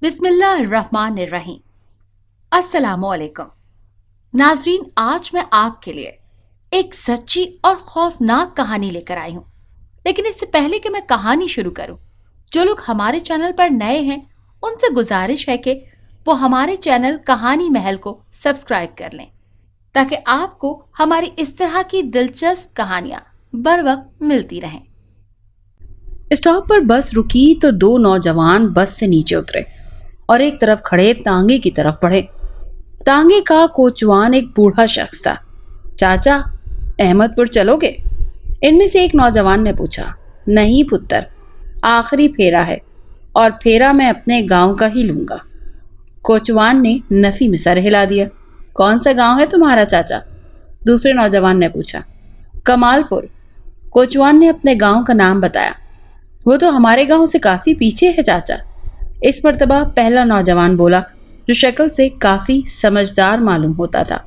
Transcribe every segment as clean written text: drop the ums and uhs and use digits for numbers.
बिस्मिल्लाहिर्रहमानिर्रहीम। अस्सलामुअलैकुम नाजरीन, आज मैं आपके लिए एक सच्ची और खौफनाक कहानी लेकर आई हूँ। लेकिन इससे पहले कि मैं कहानी शुरू करूँ, जो लोग हमारे चैनल पर नए हैं उनसे गुजारिश है कि वो हमारे चैनल कहानी महल को सब्सक्राइब कर लें, ताकि आपको हमारी इस तरह की दिलचस्प कहानियां बर वक्त मिलती रहें। स्टॉप पर बस रुकी तो दो नौजवान बस से नीचे उतरे और एक तरफ खड़े तांगे की तरफ बढ़े। तांगे का कोचवान एक बूढ़ा शख्स था। चाचा, अहमदपुर चलोगे? इनमें से एक नौजवान ने पूछा। नहीं पुत्र, आखिरी फेरा है और फेरा मैं अपने गांव का ही लूंगा। कोचवान ने नफी में सर हिला दिया। कौन सा गांव है तुम्हारा चाचा? दूसरे नौजवान ने पूछा। कमालपुर। कोचवान ने अपने गांव का नाम बताया। वो तो हमारे गांव से काफी पीछे है चाचा। इस मर्तबा पहला नौजवान बोला, जो शक्ल से काफी समझदार मालूम होता था।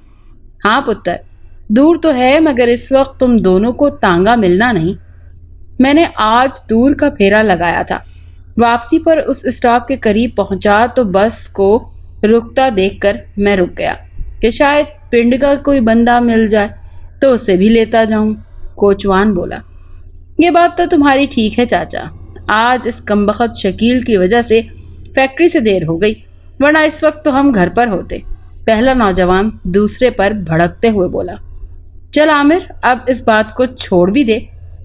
हाँ पुत्र, दूर तो है, मगर इस वक्त तुम दोनों को तांगा मिलना नहीं। मैंने आज दूर का फेरा लगाया था। वापसी पर उस स्टॉप के करीब पहुंचा तो बस को रुकता देखकर मैं रुक गया कि शायद पिंड का कोई बंदा मिल जाए तो उसे भी लेता जाऊं। कोचवान बोला। ये बात तो तुम्हारी ठीक है चाचा। आज इस कमबख्त शकील की वजह से फैक्ट्री से देर हो गई, वरना इस वक्त तो हम घर पर होते। पहला नौजवान दूसरे पर भड़कते हुए बोला। चल आमिर, अब इस बात को छोड़ भी दे।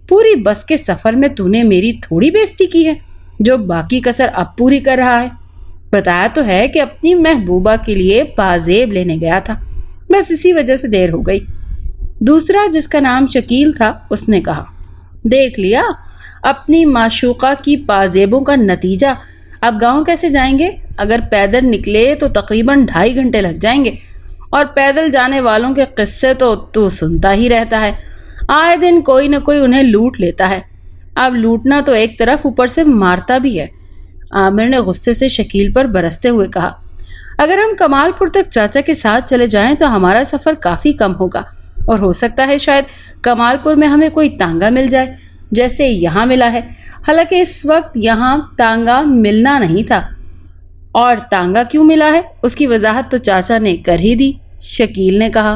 पूरी बस के सफर में तूने मेरी थोड़ी बेइज्जती की है, जो बाकी कसर अब पूरी कर रहा है। बताया तो है कि अपनी महबूबा के लिए पाजेब लेने गया था, बस इसी वजह से देर हो गई। दूसरा, जिसका नाम शकील था, उसने कहा। देख लिया अपनी माशूका की पाजेबों का नतीजा। अब गांव कैसे जाएंगे? अगर पैदल निकले तो तकरीबन 2.5 घंटे लग जाएंगे, और पैदल जाने वालों के किस्से तो तू सुनता ही रहता है। आए दिन कोई न कोई उन्हें लूट लेता है। अब लूटना तो एक तरफ, ऊपर से मारता भी है। आमिर ने गुस्से से शकील पर बरसते हुए कहा। अगर हम कमालपुर तक चाचा के साथ चले जाएं तो हमारा सफ़र काफ़ी कम होगा, और हो सकता है शायद कमालपुर में हमें कोई तांगा मिल जाए, जैसे यहाँ मिला है। हालांकि इस वक्त यहाँ तांगा मिलना नहीं था, और तांगा क्यों मिला है उसकी वजाहत तो चाचा ने कर ही दी। शकील ने कहा।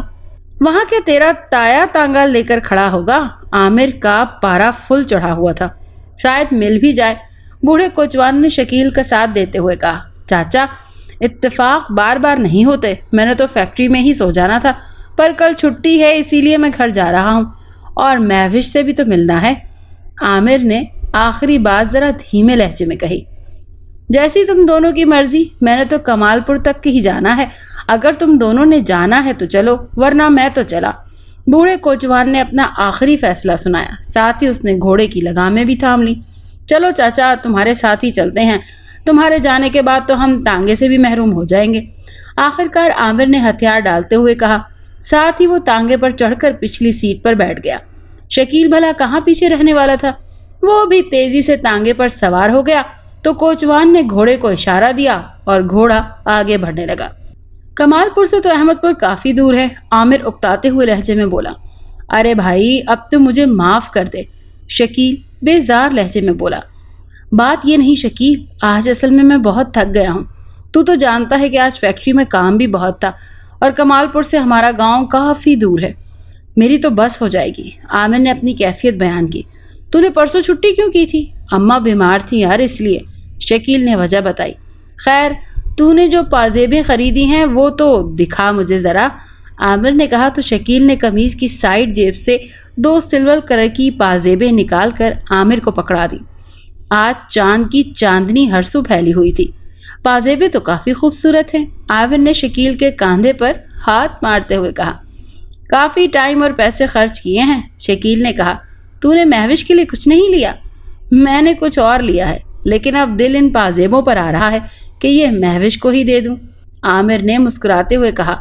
वहाँ क्या तेरा ताया तांगा लेकर खड़ा होगा? आमिर का पारा फुल चढ़ा हुआ था, शायद मिल भी जाए। बूढ़े कोचवान ने शकील का साथ देते हुए कहा। चाचा, इत्तेफाक बार बार नहीं होते। मैंने तो फैक्ट्री में ही सो जाना था, पर कल छुट्टी है, इसीलिए मैं घर जा रहा हूँ, और महविश से भी तो मिलना है। आमिर ने आखिरी बात जरा धीमे लहजे में कही। जैसी तुम दोनों की मर्जी, मैंने तो कमालपुर तक ही जाना है। अगर तुम दोनों ने जाना है तो चलो, वरना मैं तो चला। बूढ़े कोचवान ने अपना आखिरी फैसला सुनाया। साथ ही उसने घोड़े की लगामें भी थाम ली। चलो चाचा, तुम्हारे साथ ही चलते हैं। तुम्हारे जाने के बाद तो हम तांगे से भी महरूम हो जाएंगे। आखिरकार आमिर ने हथियार डालते हुए कहा। साथ ही वो तांगे पर चढ़कर पिछली सीट पर बैठ गया। शकील भला कहाँ पीछे रहने वाला था। वो भी तेजी से तांगे पर सवार हो गया तो कोचवान ने घोड़े को इशारा दिया और घोड़ा आगे बढ़ने लगा। कमालपुर से तो अहमदपुर काफी दूर है, आमिर उकताते हुए लहजे में बोला। अरे भाई, अब तो मुझे माफ कर दे, शकील बेजार लहजे में बोला। बात ये नहीं शकील, आज असल में मैं बहुत थक गया हूँ। तू तो जानता है कि आज फैक्ट्री में काम भी बहुत था, और कमालपुर से हमारा गांव काफ़ी दूर है। मेरी तो बस हो जाएगी। आमिर ने अपनी कैफियत बयान की। तूने परसों छुट्टी क्यों की थी? अम्मा बीमार थी यार, इसलिए। शकील ने वजह बताई। खैर, तूने जो पाजेबें खरीदी हैं वो तो दिखा मुझे ज़रा, आमिर ने कहा। तो शकील ने कमीज़ की साइड जेब से 2 सिल्वर कलर की पाजेबें निकाल कर आमिर को पकड़ा दी। आज चांद की चांदनी हरसू फैली हुई थी। पाजेबें तो काफ़ी खूबसूरत हैं। आमिर ने शकील के कंधे पर हाथ मारते हुए कहा। काफ़ी टाइम और पैसे खर्च किए हैं, शकील ने कहा। तूने महविश के लिए कुछ नहीं लिया? मैंने कुछ और लिया है, लेकिन अब दिल इन पाजेबों पर आ रहा है कि ये महविश को ही दे दूं, आमिर ने मुस्कुराते हुए कहा।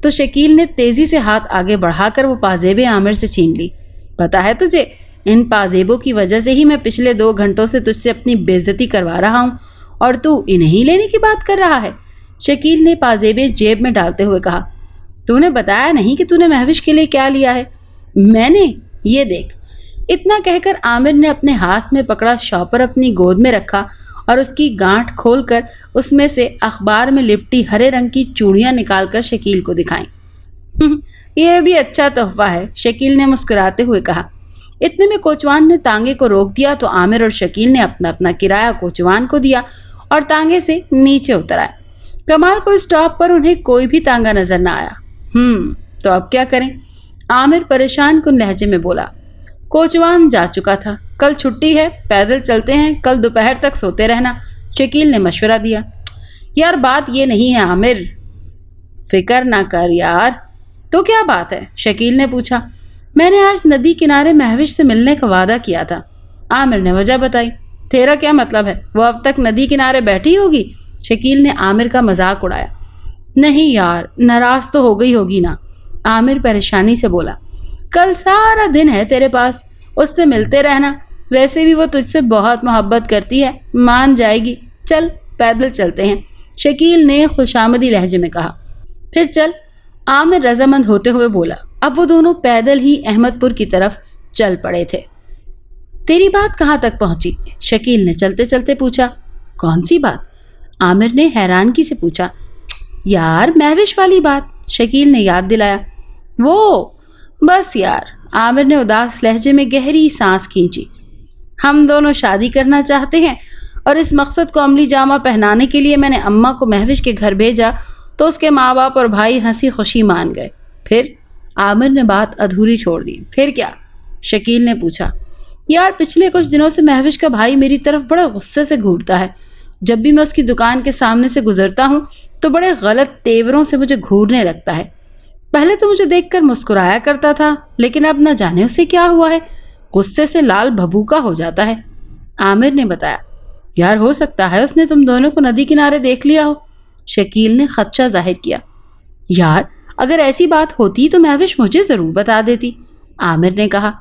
तो शकील ने तेजी से हाथ आगे बढ़ाकर वो पाजेबें आमिर से छीन ली। पता है तुझे, इन पाजेबों की वजह से ही मैं पिछले 2 घंटों से तुझसे अपनी बेइज्जती करवा रहा हूँ, और तू इन्हीं लेने की बात कर रहा है। शकील ने पाजेबें जेब में डालते हुए कहा। तूने बताया नहीं कि तूने महविश के लिए क्या लिया है। मैंने, ये देख। इतना कहकर आमिर ने अपने हाथ में पकड़ा शॉपर अपनी गोद में रखा और उसकी गांठ खोल कर उसमें से अखबार में लिपटी हरे रंग की चूड़ियां निकाल कर शकील को दिखाई। यह भी अच्छा तोहफा है, शकील ने मुस्कुराते हुए कहा। इतने में कोचवान ने तांगे को रोक दिया तो आमिर और शकील ने अपना अपना किराया कोचवान को दिया और तांगे से नीचे उतर आए। कमालपुर स्टॉप पर उन्हें कोई भी तांगा नजर न आया। तो अब क्या करें? आमिर परेशान कुन लहजे में बोला। कोचवान जा चुका था, कल छुट्टी है, पैदल चलते हैं, कल दोपहर तक सोते रहना, शकील ने मशवरा दिया। यार बात ये नहीं है आमिर। फिक्र ना कर यार। तो क्या बात है? शकील ने पूछा। मैंने आज नदी किनारे महविश से मिलने का वादा किया था। आमिर ने वजह बताई। तेरा क्या मतलब है? वो अब तक नदी किनारे बैठी होगी? शकील ने आमिर का मजाक उड़ाया। नहीं यार, नाराज तो हो गई होगी ना, आमिर परेशानी से बोला। कल सारा दिन है तेरे पास, उससे मिलते रहना, वैसे भी वो तुझसे बहुत मोहब्बत करती है, मान जाएगी। चल पैदल चलते हैं, शकील ने खुशामदी लहजे में कहा। फिर चल, आमिर रजामंद होते हुए बोला। अब वो दोनों पैदल ही अहमदपुर की तरफ चल पड़े थे। तेरी बात कहाँ तक पहुंची? शकील ने चलते चलते पूछा। कौन सी बात? आमिर ने हैरानगी से पूछा। यार महविश वाली बात, शकील ने याद दिलाया। वो बस यार, आमिर ने उदास लहजे में गहरी सांस खींची। हम दोनों शादी करना चाहते हैं और इस मकसद को अमली जामा पहनाने के लिए मैंने अम्मा को महविश के घर भेजा तो उसके माँ बाप और भाई हंसी खुशी मान गए। फिर? आमिर ने बात अधूरी छोड़ दी। फिर क्या? शकील ने पूछा। यार पिछले कुछ दिनों से महविश का भाई मेरी तरफ बड़ा गुस्से से घूरता है। जब भी मैं उसकी दुकान के सामने से गुजरता हूँ तो बड़े गलत तेवरों से मुझे घूरने लगता है। पहले तो मुझे देखकर मुस्कुराया करता था, लेकिन अब न जाने उसे क्या हुआ है, गुस्से से लाल भभूका हो जाता है, आमिर ने बताया। यार हो सकता है उसने तुम दोनों को नदी किनारे देख लिया हो, शकील ने खदशा जाहिर किया। यार अगर ऐसी बात होती तो महविश मुझे जरूर बता देती, आमिर ने कहा।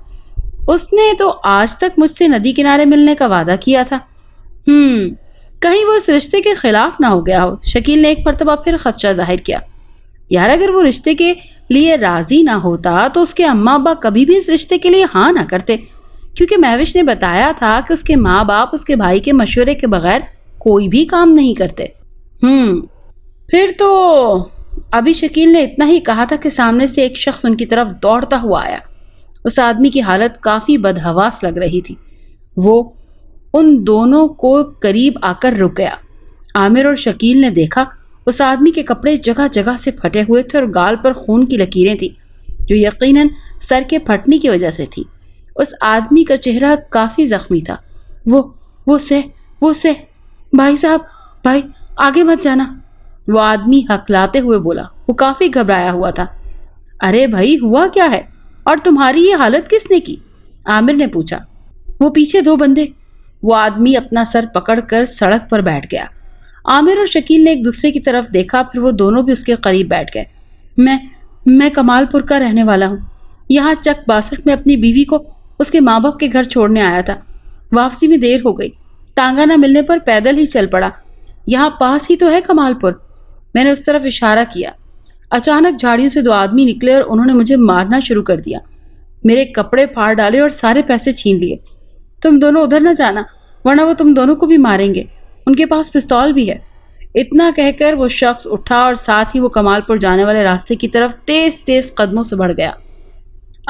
उसने तो आज तक मुझसे नदी किनारे मिलने का वादा किया था। कहीं वो इस रिश्ते के खिलाफ ना हो गया हो, शकील ने एक मर्तबा फिर खदशा जाहिर किया। यार अगर वो रिश्ते के लिए राजी ना होता तो उसके अम्मा अब्बा कभी भी इस रिश्ते के लिए हाँ ना करते, क्योंकि महविश ने बताया था कि उसके माँ बाप उसके भाई के मशवरे के बगैर कोई भी काम नहीं करते। फिर तो अभी शकील ने इतना ही कहा था कि सामने से एक शख्स उनकी तरफ दौड़ता हुआ आया। उस आदमी की हालत काफी बदहवास लग रही थी। वो उन दोनों को करीब आकर रुक गया। आमिर और शकील ने देखा उस आदमी के कपड़े जगह जगह से फटे हुए थे और गाल पर खून की लकीरें थी, जो यकीनन सर के फटने की वजह से थी। उस आदमी का चेहरा काफी जख्मी था। वो से भाई साहब, भाई आगे मत जाना, वो आदमी हकलाते हुए बोला। वो काफी घबराया हुआ था। अरे भाई हुआ क्या है और तुम्हारी ये हालत किसने की? आमिर ने पूछा। वो पीछे दो बंदे। वो आदमी अपना सर पकड़कर सड़क पर बैठ गया। आमिर और शकील ने एक दूसरे की तरफ देखा, फिर वो दोनों भी उसके करीब बैठ गए। मैं कमालपुर का रहने वाला हूँ। यहाँ चक 62 में अपनी बीवी को उसके माँ बाप के घर छोड़ने आया था। वापसी में देर हो गई, तांगा न मिलने पर पैदल ही चल पड़ा। यहाँ पास ही तो है कमालपुर। मैंने उस तरफ इशारा किया। अचानक झाड़ियों से दो आदमी निकले और उन्होंने मुझे मारना शुरू कर दिया। मेरे कपड़े फाड़ डाले और सारे पैसे छीन लिए। तुम दोनों उधर न जाना, वरना वो तुम दोनों को भी मारेंगे। उनके पास पिस्तौल भी है। इतना कहकर वो शख्स उठा और साथ ही वो कमालपुर जाने वाले रास्ते की तरफ तेज तेज कदमों से बढ़ गया।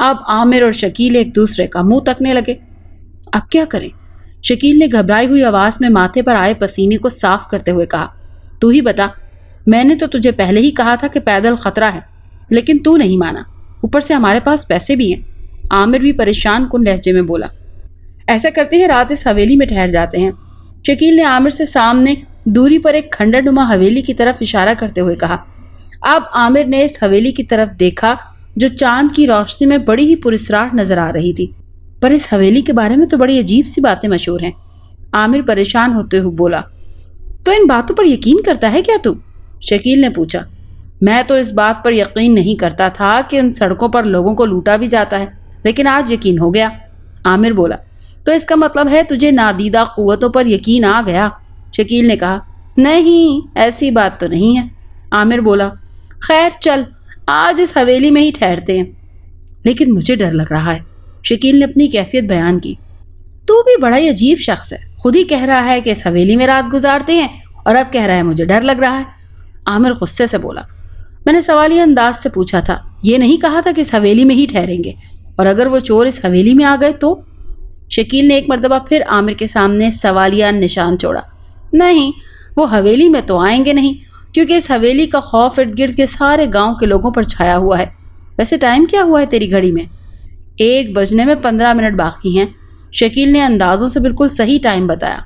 अब आमिर और शकील एक दूसरे का मुंह तकने लगे। अब क्या करें? शकील ने घबराई हुई आवाज में माथे पर आए पसीने को साफ करते हुए कहा। तू ही बता, मैंने तो तुझे पहले ही कहा था कि पैदल खतरा है, लेकिन तू नहीं माना। ऊपर से हमारे पास पैसे भी हैं। आमिर भी परेशान कुन लहजे में बोला। ऐसा करते हैं, रात इस हवेली में ठहर जाते हैं। शकील ने आमिर से सामने दूरी पर एक खंडरनुमा हवेली की तरफ इशारा करते हुए कहा। अब आमिर ने इस हवेली की तरफ देखा जो चांद की रोशनी में बड़ी ही पुरस्रार नजर आ रही थी। पर इस हवेली के बारे में तो बड़ी अजीब सी बातें मशहूर हैं। आमिर परेशान होते हुए बोला। तो इन बातों पर यकीन करता है क्या तू? शकील ने पूछा। मैं तो इस बात पर यकीन नहीं करता था कि इन सड़कों पर लोगों को लूटा भी जाता है, लेकिन आज यकीन हो गया, आमिर बोला। तो इसका मतलब है तुझे नादीदा कुव्वतों पर यकीन आ गया? शकील ने कहा। नहीं, ऐसी बात तो नहीं है, आमिर बोला। खैर चल, आज इस हवेली में ही ठहरते हैं। लेकिन मुझे डर लग रहा है, शकील ने अपनी कैफियत बयान की। تو بھی بڑا ہی عجیب شخص ہے، خود ہی کہہ رہا ہے کہ اس حویلی میں رات گزارتے ہیں اور اب کہہ رہا ہے مجھے ڈر لگ رہا ہے۔ عامر غصے سے بولا۔ میں نے سوالیہ انداز سے پوچھا تھا، یہ نہیں کہا تھا کہ اس حویلی میں ہی ٹھہریں گے، اور اگر وہ چور اس حویلی میں آ گئے تو؟ شکیل نے ایک مرتبہ پھر عامر کے سامنے سوالیہ نشان چھوڑا۔ نہیں، وہ حویلی میں تو آئیں گے نہیں، کیونکہ اس حویلی کا خوف ارد گرد کے سارے گاؤں کے لوگوں پر چھایا ہوا ہے۔ ویسے ٹائم کیا ہوا ہے تیری گھڑی میں؟ 1 بجنے میں 15 منٹ باقی ہیں۔ شکیل نے اندازوں سے بالکل صحیح ٹائم بتایا۔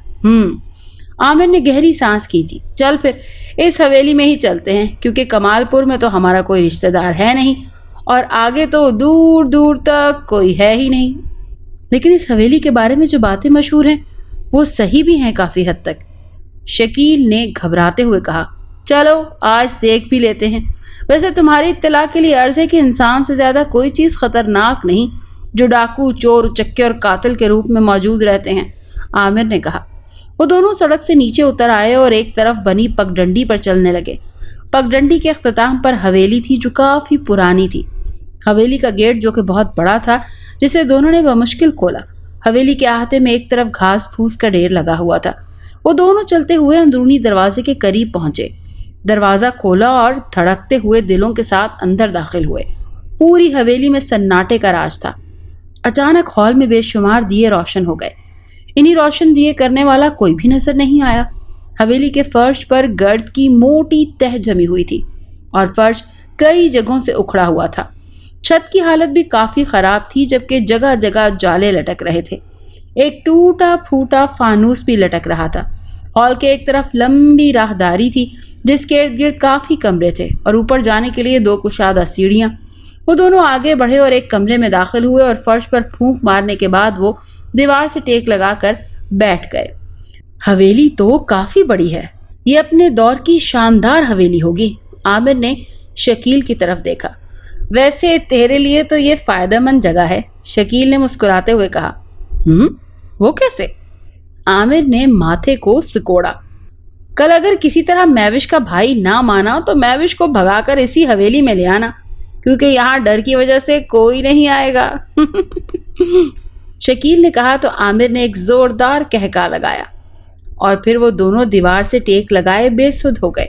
عامر نے گہری سانس کھینچی۔ چل پھر اس حویلی میں ہی چلتے ہیں، کیونکہ کمال پور میں تو ہمارا کوئی رشتہ دار ہے نہیں، اور آگے تو دور دور تک کوئی ہے ہی نہیں۔ لیکن اس حویلی کے بارے میں جو باتیں مشہور ہیں وہ صحیح بھی ہیں کافی حد تک، شکیل نے گھبراتے ہوئے کہا۔ چلو آج دیکھ بھی لیتے ہیں۔ ویسے تمہاری اطلاع کے لیے عرض ہے کہ انسان سے زیادہ کوئی چیز خطرناک نہیں جو ڈاکو، چور، چکے اور قاتل کے روپ میں موجود رہتے ہیں، عامر نے کہا۔ وہ دونوں سڑک سے نیچے اتر آئے اور ایک طرف بنی پگ ڈنڈی پر چلنے لگے۔ پگ ڈنڈی کے اختتام پر حویلی تھی جو کافی پرانی تھی۔ حویلی کا گیٹ جو کہ بہت بڑا تھا، جسے دونوں نے بمشکل کھولا۔ حویلی کے احاطے میں ایک طرف گھاس پھوس کا ڈھیر لگا ہوا تھا۔ وہ دونوں چلتے ہوئے اندرونی دروازے کے قریب پہنچے۔ دروازہ کھولا اور دھڑکتے ہوئے دلوں کے ساتھ اندر داخل ہوئے۔ پوری حویلی میں سناٹے کا راج تھا۔ اچانک ہال میں بے شمار دیے روشن ہو گئے۔ انہی روشن دیے کرنے والا کوئی بھی نظر نہیں آیا۔ حویلی کے فرش پر گرد کی موٹی تہ جمی ہوئی تھی اور فرش کئی جگہوں سے اکھڑا ہوا تھا۔ چھت کی حالت بھی کافی خراب تھی، جبکہ جگہ جگہ جالے لٹک رہے تھے۔ ایک ٹوٹا پھوٹا فانوس بھی لٹک رہا تھا۔ ہال کے ایک طرف لمبی راہداری تھی جس کے ارد گرد کافی کمرے تھے اور اوپر جانے کے لیے 2 کشادہ سیڑھیاں۔ وہ دونوں آگے بڑھے اور ایک کمرے میں داخل ہوئے اور فرش پر پھونک مارنے کے بعد وہ دیوار سے ٹیک لگا کر بیٹھ گئے۔ حویلی تو کافی بڑی ہے، یہ اپنے دور کی شاندار حویلی ہوگی، عامر نے شکیل کی طرف دیکھا۔ ویسے تیرے لیے تو یہ فائدہ مند جگہ ہے، شکیل نے مسکراتے ہوئے کہا۔ وہ کیسے؟ عامر نے ماتھے کو سکوڑا۔ کل اگر کسی طرح میوش کا بھائی نہ مانا تو میوش کو بھگا کر اسی حویلی میں لے آنا، کیونکہ یہاں ڈر کی وجہ سے کوئی نہیں آئے گا۔ شکیل نے کہا تو عامر نے ایک زوردار کہکا لگایا اور پھر وہ دونوں دیوار سے ٹیک لگائے بے سدھ ہو گئے۔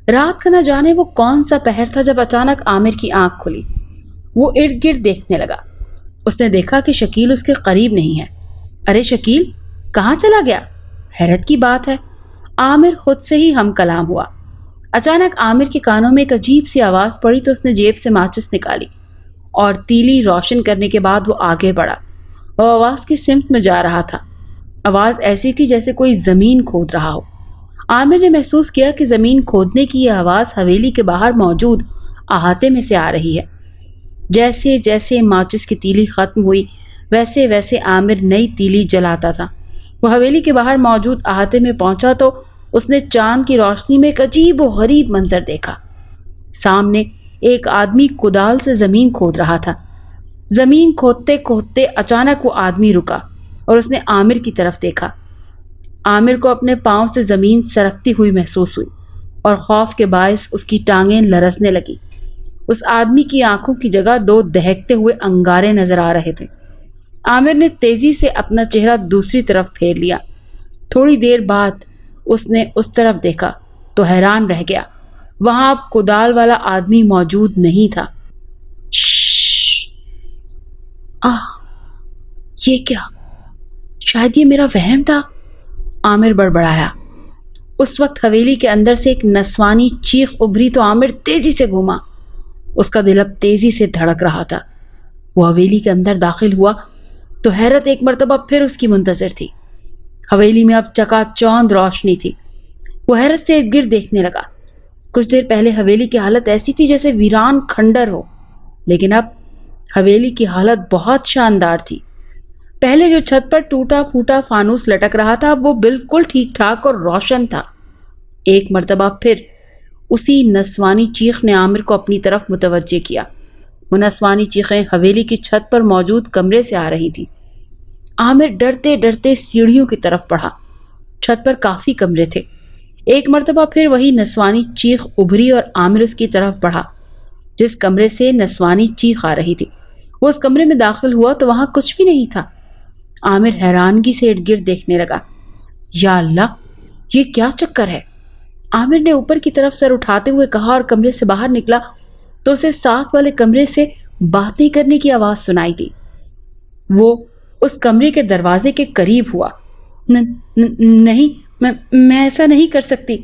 رات کا نہ جانے وہ کون سا پہر تھا جب اچانک عامر کی آنکھ کھلی۔ وہ ارد گرد دیکھنے لگا۔ اس نے دیکھا کہ شکیل اس کے قریب نہیں ہے۔ ارے شکیل کہاں چلا گیا؟ حیرت کی بات ہے، عامر خود سے ہی ہم کلام ہوا۔ اچانک عامر کے کانوں میں ایک عجیب سی آواز پڑی تو اس نے جیب سے ماچس نکالی اور تیلی روشن کرنے کے بعد وہ آگے بڑھا۔ وہ آواز کی سمت میں جا رہا تھا۔ آواز ایسی تھی جیسے کوئی زمین کھود رہا ہو۔ عامر نے محسوس کیا کہ زمین کھودنے کی یہ آواز حویلی کے باہر موجود احاطے میں سے آ رہی ہے۔ جیسے جیسے ماچس کی تیلی ختم ہوئی ویسے ویسے عامر نئی تیلی جلاتا تھا۔ وہ حویلی کے باہر موجود احاطے میں پہنچا تو اس نے چاند کی روشنی میں ایک عجیب و غریب منظر دیکھا۔ سامنے ایک آدمی کدال سے زمین کھود رہا تھا۔ زمین کھودتے کھودتے اچانک وہ آدمی رکا اور اس نے عامر کی طرف دیکھا۔ عامر کو اپنے پاؤں سے زمین سرکتی ہوئی محسوس ہوئی اور خوف کے باعث اس کی ٹانگیں لرزنے لگی۔ اس آدمی کی آنکھوں کی جگہ 2 دہکتے ہوئے انگارے نظر آ رہے تھے۔ عامر نے تیزی سے اپنا چہرہ دوسری طرف پھیر لیا۔ تھوڑی دیر بعد اس نے اس طرف دیکھا تو حیران رہ گیا۔ وہاں اب کدال والا آدمی موجود نہیں تھا۔ یہ کیا؟ شاید یہ میرا وہم تھا، عامر بڑبڑایا۔ اس وقت حویلی کے اندر سے ایک نسوانی چیخ ابھری تو عامر تیزی سے گھوما۔ اس کا دل اب تیزی سے دھڑک رہا تھا۔ وہ حویلی کے اندر داخل ہوا تو حیرت ایک مرتبہ پھر اس کی منتظر تھی۔ حویلی میں اب چکا چوند روشنی تھی۔ وہ حیرت سے ارد گرد دیکھنے لگا۔ کچھ دیر پہلے حویلی کی حالت ایسی تھی جیسے ویران کھنڈر ہو، لیکن اب حویلی کی حالت بہت شاندار تھی۔ پہلے جو چھت پر ٹوٹا پھوٹا فانوس لٹک رہا تھا وہ بالکل ٹھیک ٹھاک اور روشن تھا۔ ایک مرتبہ پھر اسی نسوانی چیخ نے عامر کو اپنی طرف متوجہ کیا۔ وہ نسوانی چیخیں حویلی کی چھت پر موجود کمرے سے آ رہی تھی۔ عامر ڈرتے ڈرتے سیڑھیوں کی طرف بڑھا۔ چھت پر کافی کمرے تھے۔ ایک مرتبہ پھر وہی نسوانی چیخ ابھری اور عامر اس کی طرف بڑھا جس کمرے سے نسوانی چیخ آ رہی تھی۔ وہ اس کمرے میں داخل ہوا تو وہاں کچھ بھی نہیں تھا۔ عامر حیرانگی سے ارد گرد دیکھنے لگا۔ یا اللہ، یہ کیا چکر ہے؟ عامر نے اوپر کی طرف سر اٹھاتے ہوئے کہا اور کمرے سے باہر نکلا تو اسے ساتھ والے کمرے سے باتیں کرنے کی آواز سنائی دی۔ وہ اس کمرے کے دروازے کے قریب ہوا۔ نہیں، میں ایسا نہیں کر سکتی۔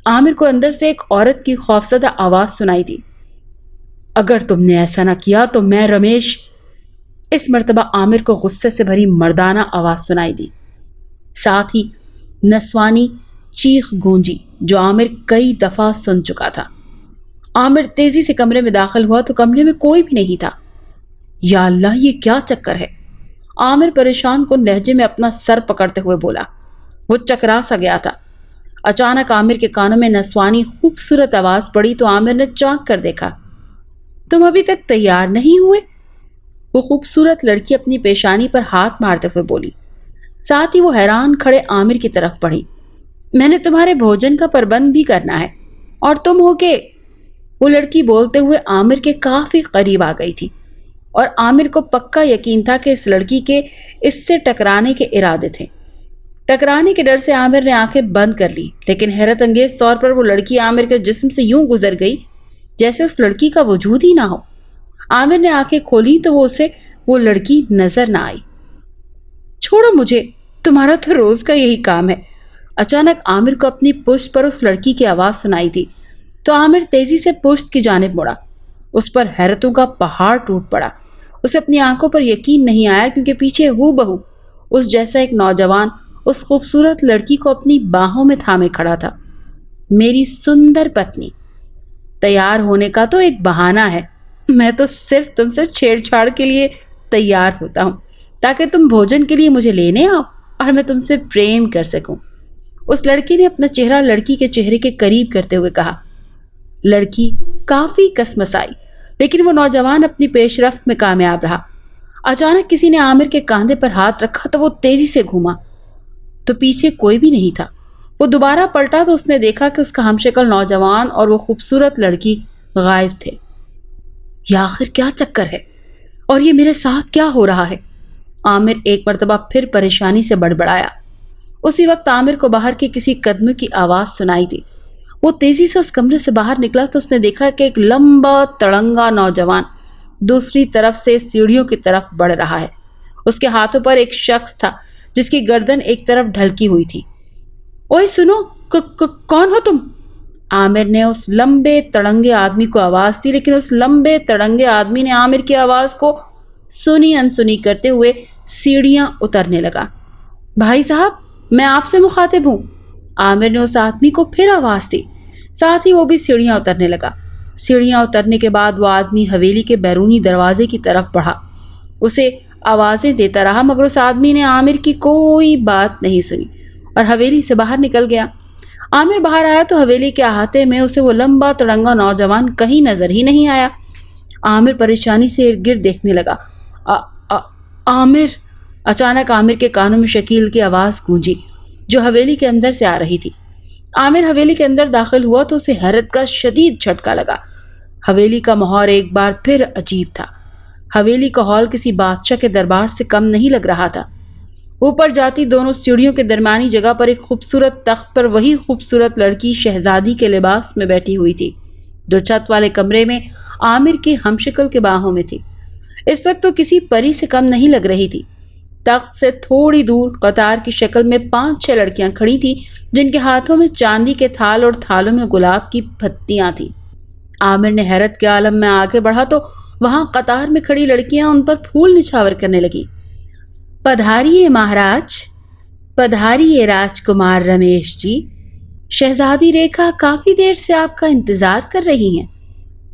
عامر کو اندر سے ایک عورت کی خوفزدہ آواز سنائی دی۔ اگر تم نے ایسا نہ کیا تو میں رمیش۔ اس مرتبہ عامر کو غصے سے بھری مردانہ آواز سنائی دی، ساتھ ہی نسوانی چیخ گونجی جو عامر کئی دفعہ سن چکا تھا۔ عامر تیزی سے کمرے میں داخل ہوا تو کمرے میں کوئی بھی نہیں تھا۔ یا اللہ، یہ کیا چکر ہے؟ عامر پریشان کن لہجے میں اپنا سر پکڑتے ہوئے بولا۔ وہ چکرا سا گیا تھا۔ اچانک عامر کے کانوں میں نسوانی خوبصورت آواز پڑی تو عامر نے چونک کر دیکھا۔ تم ابھی تک تیار نہیں ہوئے؟ وہ خوبصورت لڑکی اپنی پیشانی پر ہاتھ مارتے ہوئے بولی، ساتھ ہی وہ حیران کھڑے عامر کی طرف بڑھی۔ میں نے تمہارے بھوجن کا پربند بھی کرنا ہے اور تم ہو کہ… وہ لڑکی بولتے ہوئے عامر کے کافی قریب آ گئی تھی اور عامر کو پکا یقین تھا کہ اس لڑکی کے اس سے ٹکرانے کے ارادے تھے۔ ٹکرانے کے ڈر سے عامر نے آنکھیں بند کر لی، لیکن حیرت انگیز طور پر وہ لڑکی عامر کے جسم سے یوں گزر گئی جیسے اس لڑکی کا وجود ہی نہ ہو۔ عامر نے آنکھیں کھولی تو وہ لڑکی نظر نہ آئی۔ چھوڑو مجھے، تمہارا تو روز کا یہی کام ہے۔ اچانک عامر کو اپنی پشت پر اس لڑکی کی آواز سنائی تھی تو عامر تیزی سے پشت کی جانب مڑا۔ اس پر حیرتوں کا پہاڑ ٹوٹ پڑا۔ اسے اپنی آنکھوں پر یقین نہیں آیا کیونکہ پیچھے ہو بہو اس جیسا ایک نوجوان اس خوبصورت لڑکی کو اپنی باہوں میں تھامے کھڑا تھا۔ میری سندر پتنی، تیار ہونے کا تو ایک بہانہ ہے، میں تو صرف تم سے چھیڑ چھاڑ کے لیے تیار ہوتا ہوں تاکہ تم بھوجن کے لیے مجھے لینے آؤ اور میں تم سے پریم کر سکوں۔ اس لڑکی نے اپنا چہرہ لڑکی کے چہرے کے قریب کرتے ہوئے کہا۔ لڑکی کافی کسمسائی، لیکن وہ نوجوان اپنی پیش رفت میں کامیاب رہا۔ اچانک کسی نے عامر کے کاندھے پر ہاتھ رکھا تو وہ تیزی سے گھوما تو پیچھے کوئی بھی نہیں تھا۔ وہ دوبارہ پلٹا تو اس نے دیکھا کہ اس کا ہمشکل نوجوان اور وہ خوبصورت لڑکی غائب تھے۔ یا آخر کیا چکر ہے اور یہ میرے ساتھ کیا ہو رہا ہے؟ عامر ایک مرتبہ پھر پریشانی سے بڑبڑایا۔ اسی وقت عامر کو باہر کے کسی قدم کی آواز سنائی دی۔ وہ تیزی سے اس کمرے سے باہر نکلا تو اس نے دیکھا کہ ایک لمبا تڑنگا نوجوان دوسری طرف سے سیڑھیوں کی طرف بڑھ رہا ہے۔ اس کے ہاتھوں پر ایک شخص تھا جس کی گردن ایک طرف ڈھلکی ہوئی تھی۔ اوئے سنو، کون ہو تم؟ عامر نے اس لمبے تڑنگے آدمی کو آواز دی، لیکن اس لمبے تڑنگے آدمی نے عامر کی آواز کو سنی انسنی کرتے ہوئے سیڑھیاں اترنے لگا۔ بھائی صاحب، میں آپ سے مخاطب ہوں۔ عامر نے اس آدمی کو پھر آواز دی، ساتھ ہی وہ بھی سیڑھیاں اترنے لگا۔ سیڑھیاں اترنے کے بعد وہ آدمی حویلی کے بیرونی دروازے کی طرف بڑھا۔ اسے آوازیں دیتا رہا مگر اس آدمی نے عامر کی کوئی بات نہیں سنی اور حویلی سے باہر نکل گیا۔ عامر باہر آیا تو حویلی کے احاطے میں اسے وہ لمبا تڑنگا نوجوان کہیں نظر ہی نہیں آیا۔ عامر پریشانی سے ارد گرد دیکھنے لگا۔ عامر! اچانک عامر کے کانوں میں شکیل کی آواز گونجی جو حویلی کے اندر سے آ رہی تھی۔ عامر حویلی کے اندر داخل ہوا تو اسے حیرت کا شدید جھٹکا لگا۔ حویلی کا ماحول ایک بار پھر عجیب تھا۔ حویلی کا ہال کسی بادشاہ کے دربار سے کم نہیں لگ رہا تھا۔ اوپر جاتی دونوں سیڑھیوں کے درمیانی جگہ پر ایک خوبصورت تخت پر وہی خوبصورت لڑکی شہزادی کے لباس میں بیٹھی ہوئی تھی جو چھت والے کمرے میں عامر کے ہمشکل کے باہوں میں تھی۔ اس وقت تو کسی پری سے کم نہیں لگ رہی تھی۔ تخت سے تھوڑی دور قطار کی شکل میں 5-6 لڑکیاں کھڑی تھیں جن کے ہاتھوں میں چاندی کے تھال اور تھالوں میں گلاب کی پتیاں تھیں۔ عامر نے حیرت کے عالم میں آگے بڑھا تو وہاں قطار میں کھڑی لڑکیاں ان پر پھول نچھاور کرنے لگی۔ پدھاریے مہاراج، پدھاریے راجکمار رمیش جی، شہزادی ریکھا کافی دیر سے آپ کا انتظار کر رہی ہیں۔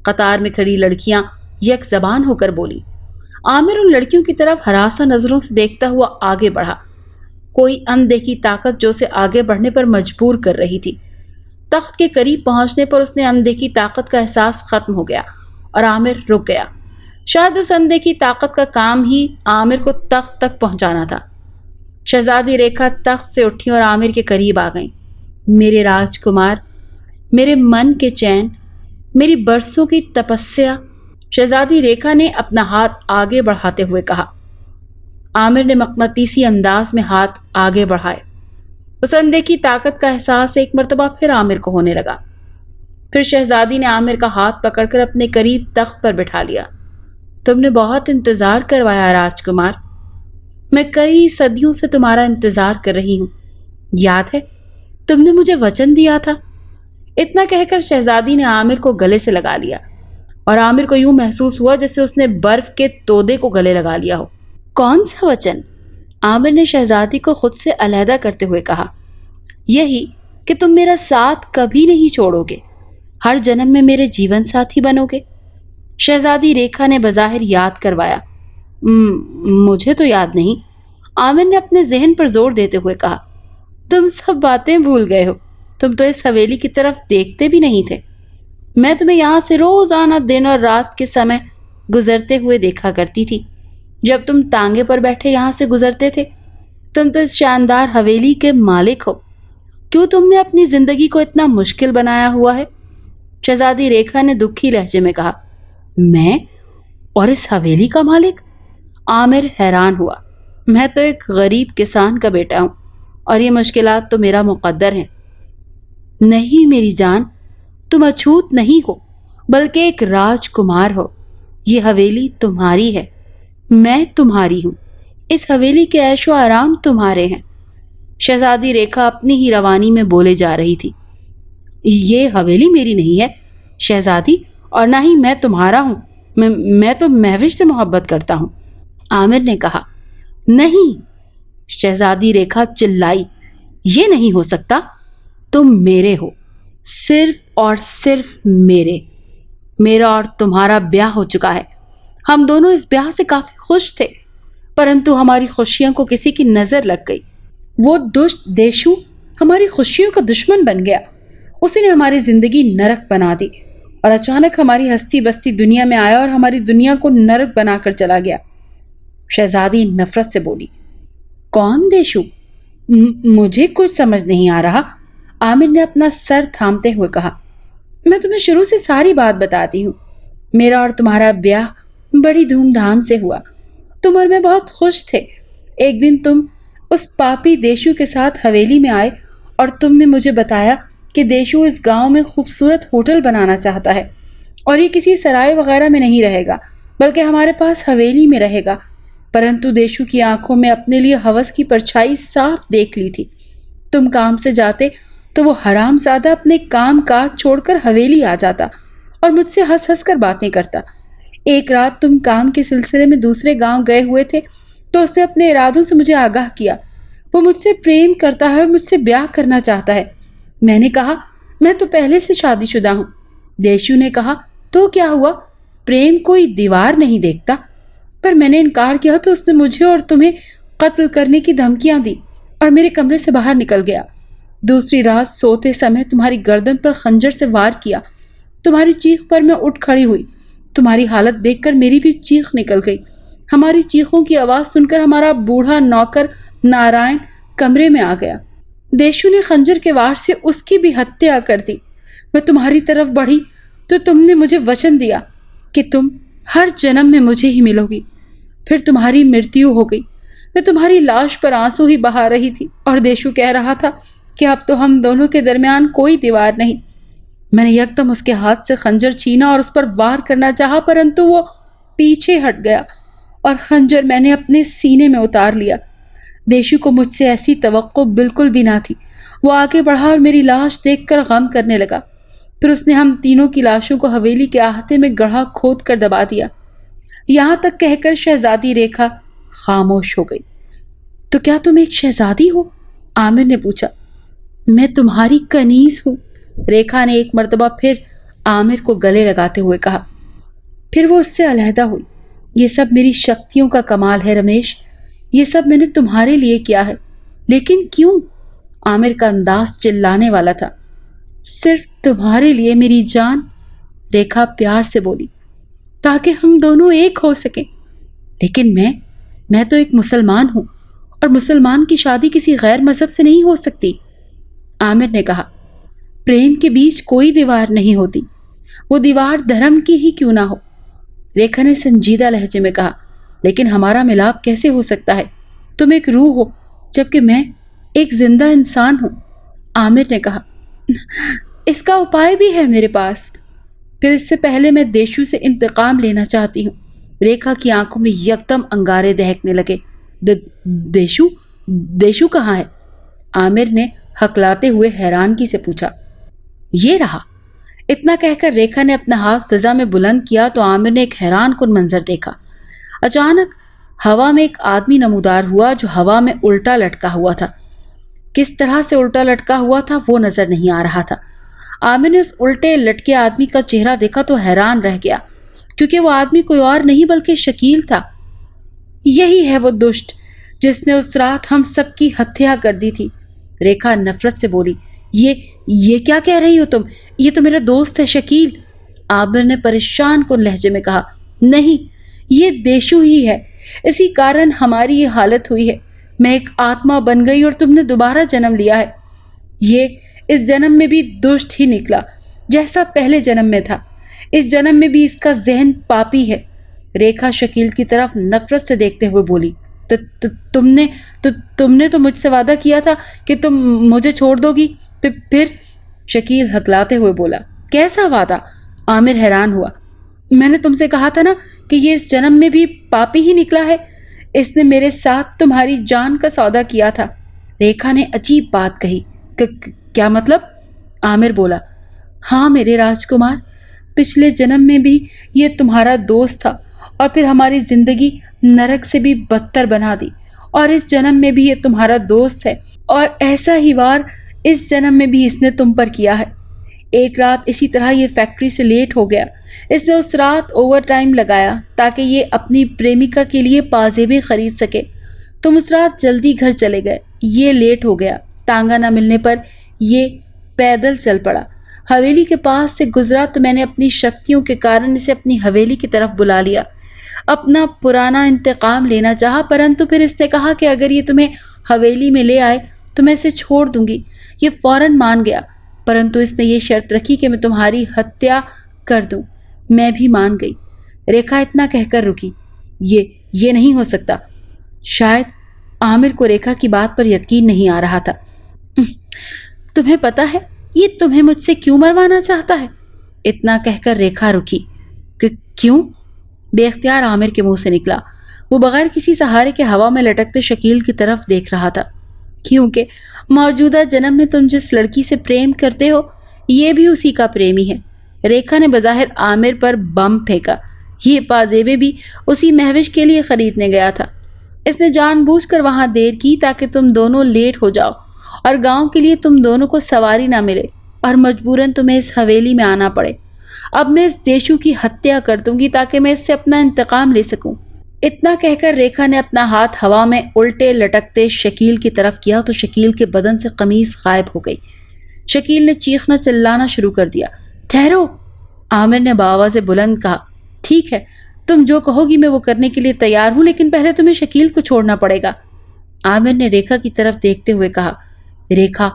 قطار میں کھڑی لڑکیاں یک زبان ہو کر بولی۔ عامر ان لڑکیوں کی طرف ہراساں نظروں سے دیکھتا ہوا آگے بڑھا۔ کوئی اندیکھی طاقت جو اسے آگے بڑھنے پر مجبور کر رہی تھی۔ تخت کے قریب پہنچنے پر اس نے اندیکھی طاقت کا احساس ختم ہو گیا اور عامر رک گیا۔ شاید اس اندیکھی طاقت کا کام ہی عامر کو تخت تک پہنچانا تھا۔ شہزادی ریکھا تخت سے اٹھی اور عامر کے قریب آ گئیں۔ میرے راجکمار، میرے من کے چین، میری برسوں کی تپسیا، شہزادی ریکھا نے اپنا ہاتھ آگے بڑھاتے ہوئے کہا۔ आमिर ने मकनातीसी अंदाज में हाथ आगे बढ़ाए। उस अनदेखी ताकत का एहसास एक मर्तबा फिर आमिर को होने लगा। फिर शहजादी ने आमिर का हाथ पकड़कर अपने करीब तख्त पर बिठा लिया। तुमने बहुत इंतजार करवाया राजकुमार, मैं कई सदियों से तुम्हारा इंतजार कर रही हूं। याद है तुमने मुझे वचन दिया था। इतना कहकर शहजादी ने आमिर को गले से लगा लिया और आमिर को यूं महसूस हुआ जैसे उसने बर्फ के तोदे को गले लगा लिया हो। कौन सा वचन? आमिर ने शहजादी को खुद से अलहदा करते हुए कहा। यही कि तुम मेरा साथ कभी नहीं छोड़ोगे, हर जन्म में मेरे जीवन साथी बनोगे। शहजादी रेखा ने बज़ाहिर याद करवाया। मुझे तो याद नहीं, आमिर ने अपने जहन पर जोर देते हुए कहा। तुम सब बातें भूल गए हो, तुम तो इस हवेली की तरफ देखते भी नहीं थे। मैं तुम्हें यहाँ से रोजाना दिन और रात के समय गुजरते हुए देखा करती थी। जब तुम तांगे पर बैठे यहाँ से गुजरते थे, तुम तो इस शानदार हवेली के मालिक हो। क्यों तुमने अपनी जिंदगी को इतना मुश्किल बनाया हुआ है? शहजादी रेखा ने दुखी लहजे में कहा। मैं और इस हवेली का मालिक? आमिर हैरान हुआ। मैं तो एक गरीब किसान का बेटा हूं और ये मुश्किलात तो मेरा मुकद्दर है। नहीं मेरी जान, तुम अछूत नहीं हो बल्कि एक राजकुमार हो। ये हवेली तुम्हारी है, मैं तुम्हारी हूं। इस हवेली के ऐशो आराम तुम्हारे हैं। शहजादी रेखा अपनी ही रवानी में बोले जा रही थी। ये हवेली मेरी नहीं है शहजादी, और ना ही मैं तुम्हारा हूं। मैं तो महविश से मोहब्बत करता हूं। आमिर ने कहा। नहीं, शहजादी रेखा चिल्लाई। ये नहीं हो सकता, तुम मेरे हो, सिर्फ और सिर्फ मेरे। मेरा और तुम्हारा ब्याह हो चुका है। हम दोनों इस ब्याह से काफी खुश थे, परंतु हमारी खुशियों को किसी की नजर लग गई। वो दुष्ट देशु हमारी खुशियों का दुश्मन बन गया। उसने हमारी जिंदगी नरक बना दी और अचानक हमारी हस्ती बस्ती दुनिया में आया और हमारी दुनिया को नरक बनाकर चला गया। शहजादी नफरत से बोली। कौन देशु? मुझे कुछ समझ नहीं आ रहा। आमिर ने अपना सर थामते हुए कहा। मैं तुम्हें शुरू से सारी बात बताती हूँ। मेरा और तुम्हारा ब्याह बड़ी धूमधाम से हुआ। तुम और मैं बहुत खुश थे। एक दिन तुम उस पापी देशु के साथ हवेली में आए और तुमने मुझे बताया कि देशु इस गांव में खूबसूरत होटल बनाना चाहता है और ये किसी सराय वगैरह में नहीं रहेगा बल्कि हमारे पास हवेली में रहेगा। परंतु देशु की आंखों में अपने लिए हवस की परछाई साफ देख ली थी। तुम काम से जाते तो वो हरामजादा अपने काम काज छोड़कर हवेली आ जाता और मुझसे हंस हंस कर बातें करता। एक रात तुम काम के सिलसिले में दूसरे गांव गए हुए थे तो उसने अपने इरादों से मुझे आगाह किया। वो मुझसे प्रेम करता है और मुझसे ब्याह करना चाहता है। मैंने कहा मैं तो पहले से शादीशुदा हूँ। देशु ने कहा तो क्या हुआ, प्रेम कोई दीवार नहीं देखता। पर मैंने इनकार किया तो उसने मुझे और तुम्हें कत्ल करने की धमकियां दी और मेरे कमरे से बाहर निकल गया। दूसरी रात सोते समय तुम्हारी गर्दन पर खंजर से वार किया। तुम्हारी चीख पर मैं उठ खड़ी हुई। तुम्हारी हालत देखकर मेरी भी चीख निकल गई। हमारी चीखों की आवाज सुनकर हमारा बूढ़ा नौकर नारायण कमरे में आ गया। देशु ने खंजर के वार से उसकी भी हत्या कर दी। मैं तुम्हारी तरफ बढ़ी तो तुमने मुझे वचन दिया कि तुम हर जन्म में मुझे ही मिलोगी। फिर तुम्हारी मृत्यु हो गई। मैं तुम्हारी लाश पर आंसू ही बहा रही थी और देशु कह रहा था कि अब तो हम दोनों के दरमियान कोई दीवार नहीं। मैंने यकदम उसके हाथ से खंजर छीना और उस पर वार करना चाहा, परंतु वो पीछे हट गया और खंजर मैंने अपने सीने में उतार लिया। देशु को मुझसे ऐसी तवक्को बिल्कुल भी ना थी। वो आगे बढ़ा और मेरी लाश देखकर गम करने लगा। फिर उसने हम तीनों की लाशों को हवेली के आहते में गड्ढा खोद कर दबा दिया। यहाँ तक कहकर शहजादी रेखा खामोश हो गई। तो क्या तुम एक शहजादी हो? आमिर ने पूछा। मैं तुम्हारी कनीज हूँ, रेखा ने एक मर्तबा फिर आमिर को गले लगाते हुए कहा। फिर वो उससे अलहदा हुई। ये सब मेरी शक्तियों का कमाल है रमेश, ये सब मैंने तुम्हारे लिए किया है। लेकिन क्यों? आमिर का अंदाज चिल्लाने वाला था। सिर्फ तुम्हारे लिए मेरी जान, रेखा प्यार से बोली, ताकि हम दोनों एक हो सके। लेकिन मैं तो एक मुसलमान हूं और मुसलमान की शादी किसी गैर मजहब से नहीं हो सकती। आमिर ने कहा। प्रेम के बीच कोई दीवार नहीं होती, वो दीवार धर्म की ही क्यों ना हो। रेखा ने संजीदा लहजे में कहा। लेकिन हमारा मिलाप कैसे हो सकता है? तुम एक रूह हो जबकि मैं एक जिंदा इंसान हूं। आमिर ने कहा, इसका उपाय भी है मेरे पास। फिर इससे पहले मैं देशु से इंतकाम लेना चाहती हूँ। रेखा की आंखों में यकदम अंगारे दहकने लगे। देशु? देशु कहाँ है? आमिर ने हकलाते हुए हैरानगी से पूछा। ये रहा। इतना कहकर रेखा ने अपना हाथ फिजा में बुलंद किया तो आमिर ने एक हैरान कुन मंजर देखा। अचानक हवा में एक आदमी नमूदार हुआ जो हवा में उल्टा लटका हुआ था। किस तरह से उल्टा लटका हुआ था वो नजर नहीं आ रहा था। आमिर ने उस उल्टे लटके आदमी का चेहरा देखा तो हैरान रह गया, क्योंकि वो आदमी कोई और नहीं बल्कि शकील था। यही है वो दुष्ट जिसने उस रात हम सबकी हत्या कर दी थी। रेखा नफरत से बोली, ये क्या कह रही हो तुम? ये तो मेरा दोस्त है शकील। आमिर ने परेशान कुन लहजे में कहा, नहीं, ये देशु ही है। इसी कारण हमारी ये हालत हुई है। मैं एक आत्मा बन गई और तुमने दोबारा जन्म लिया है। ये इस जन्म में भी दुष्ट ही निकला जैसा पहले जन्म में था। इस जन्म में भी इसका जहन पापी है। रेखा शकील की तरफ नफरत से देखते हुए बोली, तुमने तो मुझसे वादा किया था कि तुम मुझे छोड़ दोगी। फिर शकील हकलाते हुए बोला, कैसा वादा? आमिर हैरान हुआ। मैंने तुमसे कहा था ना कि ये इस जन्म में भी पापी ही निकला है। इसने मेरे साथ तुम्हारी जान का सौदा किया था। रेखा ने अजीब बात कही। क्या मतलब? आमिर बोला, हाँ मेरे राजकुमार, पिछले जन्म में भी ये तुम्हारा दोस्त था और फिर हमारी जिंदगी नरक से भी बदतर बना दी, और इस जन्म में भी ये तुम्हारा दोस्त है, और ऐसा ही वार इस जन्म में भी इसने तुम पर किया है। एक रात इसी तरह ये फैक्ट्री से लेट हो गया। इसने उस रात ओवर टाइम लगाया ताकि ये अपनी प्रेमिका के लिए पाजेबें खरीद सके। तुम उस रात जल्दी घर चले गए। ये लेट हो गया। टांगा न मिलने पर ये पैदल चल पड़ा। हवेली के पास से गुजरा तो मैंने अपनी शक्तियों के कारण इसे अपनी हवेली की तरफ बुला लिया। अपना पुराना इंतकाम लेना चाहा, परंतु फिर इसने कहा कि अगर ये तुम्हें हवेली में ले आए तो मैं इसे छोड़ दूंगी। ये फौरन मान गया, परंतु इसने ये शर्त रखी कि मैं तुम्हारी हत्या कर दूं। मैं भी मान गई। रेखा इतना कहकर रुकी। ये नहीं हो सकता। शायद आमिर को रेखा की बात पर यकीन नहीं आ रहा था। तुम्हें पता है ये तुम्हें मुझसे क्यों मरवाना चाहता है? इतना कहकर रेखा रुकी। क्यों? बेख्तियार आमिर के मुंह से निकला। वो बगैर किसी सहारे के हवा में लटकते शकील की तरफ देख रहा था। क्योंकि मौजूदा जन्म में तुम जिस लड़की से प्रेम करते हो ये भी उसी का प्रेमी है। रेखा ने बज़ाहिर आमिर पर बम फेंका। ये पाजेबे भी उसी महविश के लिए खरीदने गया था। इसने जानबूझकर वहां देर की ताकि तुम दोनों लेट हो जाओ और गांव के लिए तुम दोनों को सवारी ना मिले और मजबूरन तुम्हें इस हवेली में आना पड़े। अब मैं इस देशु की हत्या कर दूंगी ताकि मैं इससे अपना इंतकाम ले सकूं। इतना कहकर रेखा ने अपना हाथ हवा में उल्टे लटकते शकील की तरफ किया तो शकील के बदन से कमीज गायब हो गई। शकील ने चीखना चिल्लाना शुरू कर दिया। ठहरो, आमिर ने बाआवाज़ बुलंद कहा। ठीक है, तुम जो कहोगी मैं वो करने के लिए तैयार हूं, लेकिन पहले तुम्हें शकील को छोड़ना पड़ेगा। आमिर ने रेखा की तरफ देखते हुए कहा। रेखा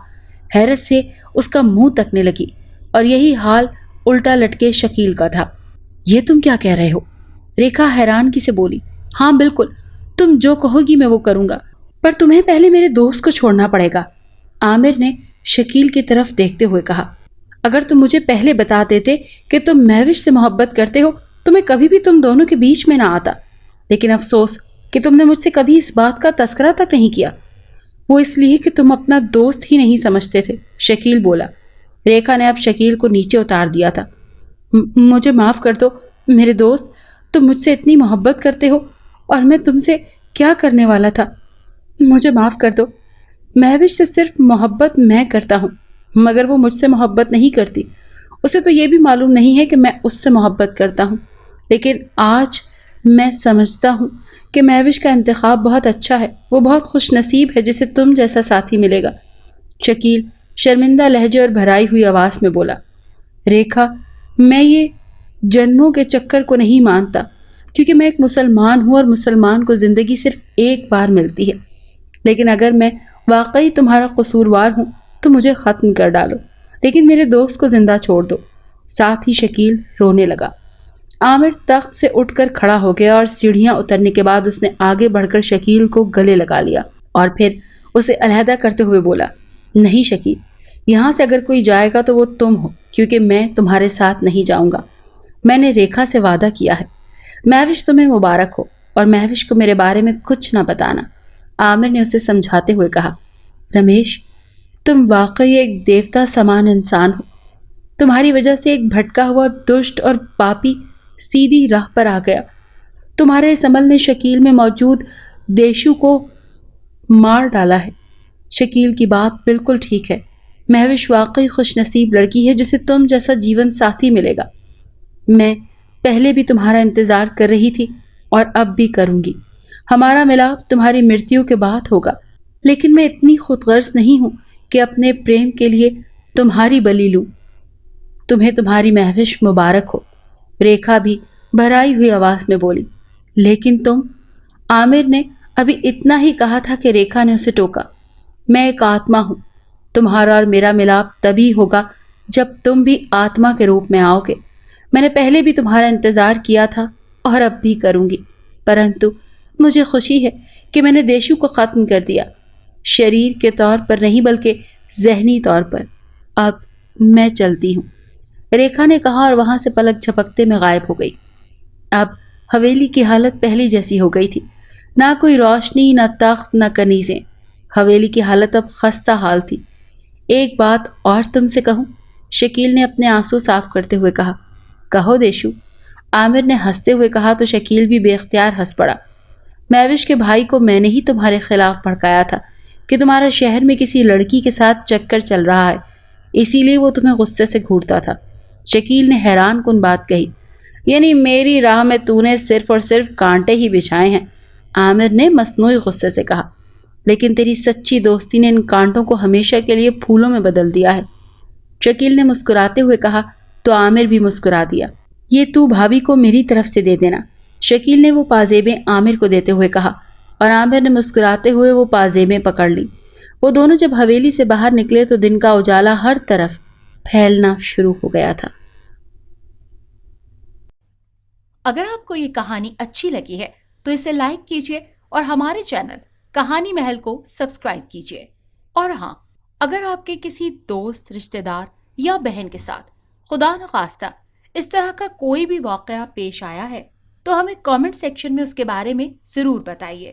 हैरत से उसका मुंह तकने लगी और यही हाल उल्टा लटके शकील का था। ये तुम क्या कह रहे हो? रेखा हैरानगी से बोली। हाँ बिल्कुल, तुम जो कहोगी मैं वो करूंगा, पर तुम्हें पहले मेरे दोस्त को छोड़ना पड़ेगा। आमिर ने शकील की तरफ देखते हुए कहा। अगर तुम मुझे पहले बता देते कि तुम महविश से मोहब्बत करते हो तो मैं कभी भी तुम दोनों के बीच में ना आता, लेकिन अफसोस कि तुमने मुझसे कभी इस बात का तस्करा तक नहीं किया। वो इसलिए कि तुम अपना दोस्त ही नहीं समझते थे, शकील बोला। रेखा ने अब शकील को नीचे उतार दिया था। मुझे माफ़ कर दो मेरे दोस्त, तुम मुझसे इतनी मोहब्बत करते हो और मैं तुमसे क्या करने वाला था। मुझे माफ़ कर दो। महविश से सिर्फ मोहब्बत मैं करता हूँ, मगर वो मुझसे मोहब्बत नहीं करती। उसे तो ये भी मालूम नहीं है कि मैं उससे मोहब्बत करता हूँ, लेकिन आज मैं समझता हूँ कि महविश का इंतखाब बहुत अच्छा है। वो बहुत खुश नसीब है जिसे तुम जैसा साथी मिलेगा। शकील शर्मिंदा लहजे और भराई हुई आवाज़ में बोला। रेखा, मैं ये जन्मों के चक्कर को नहीं मानता, क्योंकि मैं एक मुसलमान हूँ और मुसलमान को ज़िंदगी सिर्फ एक बार मिलती है। लेकिन अगर मैं वाकई तुम्हारा कसूरवार हूँ तो मुझे ख़त्म कर डालो, लेकिन मेरे दोस्त को ज़िंदा छोड़ दो। साथ ही शकील रोने लगा। عامر تخت سے اٹھ کر کھڑا ہو گیا اور سیڑھیاں اترنے کے بعد اس نے آگے بڑھ کر شکیل کو گلے لگا لیا اور پھر اسے علیحدہ کرتے ہوئے بولا، نہیں شکیل، یہاں سے اگر کوئی جائے گا تو وہ تم ہو، کیونکہ میں تمہارے ساتھ نہیں جاؤں گا۔ میں نے ریکھا سے وعدہ کیا ہے۔ مہوش تمہیں مبارک ہو، اور مہوش کو میرے بارے میں کچھ نہ بتانا، عامر نے اسے سمجھاتے ہوئے کہا۔ رمیش، تم واقعی ایک دیوتا سمان انسان ہو۔ تمہاری وجہ سے ایک بھٹکا ہوا دشت اور پاپی سیدھی راہ پر آ گیا۔ تمہارے اس عمل نے شکیل میں موجود دیشو کو مار ڈالا ہے۔ شکیل کی بات بالکل ٹھیک ہے۔ مہوش واقعی خوش نصیب لڑکی ہے جسے تم جیسا جیون ساتھی ملے گا۔ میں پہلے بھی تمہارا انتظار کر رہی تھی اور اب بھی کروں گی۔ ہمارا ملاپ تمہاری مرتیو کے بعد ہوگا، لیکن میں اتنی خود غرض نہیں ہوں کہ اپنے پریم کے لیے تمہاری بلی لوں۔ تمہیں تمہاری مہوش مبارک ہو، ریکھا بھی بھرائی ہوئی آواز میں بولی۔ لیکن تم، عامر نے ابھی اتنا ہی کہا تھا کہ ریکھا نے اسے ٹوکا۔ میں ایک آتما ہوں، تمہارا اور میرا ملاپ تبھی ہوگا جب تم بھی آتما کے روپ میں آؤ گے۔ میں نے پہلے بھی تمہارا انتظار کیا تھا اور اب بھی کروں گی، پرنتو مجھے خوشی ہے کہ میں نے دیشو کو ختم کر دیا، شریر کے طور پر نہیں بلکہ ذہنی طور پر۔ اب میں چلتی ہوں، ریکھا نے کہا اور وہاں سے پلک جھپکتے میں غائب ہو گئی۔ اب حویلی کی حالت پہلی جیسی ہو گئی تھی، نہ کوئی روشنی، نہ تخت، نہ کنیزیں۔ حویلی کی حالت اب خستہ حال تھی۔ ایک بات اور تم سے کہوں، شکیل نے اپنے آنسو صاف کرتے ہوئے کہا۔ کہو دیشو، عامر نے ہنستے ہوئے کہا تو شکیل بھی بے اختیار ہنس پڑا۔ مہوش کے بھائی کو میں نے ہی تمہارے خلاف بھڑکایا تھا کہ تمہارا شہر میں کسی لڑکی کے ساتھ چکر چل رہا ہے، اسی لیے وہ تمہیں غصے سے گھورتا تھا۔ شکیل نے حیران کن بات کہی۔ یعنی میری راہ میں تو نے صرف اور صرف کانٹے ہی بچھائے ہیں، عامر نے مصنوعی غصے سے کہا، لیکن تیری سچی دوستی نے ان کانٹوں کو ہمیشہ کے لیے پھولوں میں بدل دیا ہے۔ شکیل نے مسکراتے ہوئے کہا تو عامر بھی مسکرا دیا۔ یہ تو بھابھی کو میری طرف سے دے دینا، شکیل نے وہ پازیبیں عامر کو دیتے ہوئے کہا، اور عامر نے مسکراتے ہوئے وہ پازیبیں پکڑ لی۔ وہ دونوں جب حویلی سے باہر نکلے تو دن کا اجالا ہر طرف پھیلنا شروع ہو گیا تھا۔ اگر آپ کو یہ کہانی اچھی لگی ہے تو اسے لائک کیجیے اور ہمارے چینل کہانی محل کو سبسکرائب کیجیے۔ اور ہاں، اگر آپ کے کسی دوست، رشتہ دار یا بہن کے ساتھ خدا نخواستہ اس طرح کا کوئی بھی واقعہ پیش آیا ہے تو ہمیں کامنٹ سیکشن میں اس کے بارے میں ضرور بتائیے۔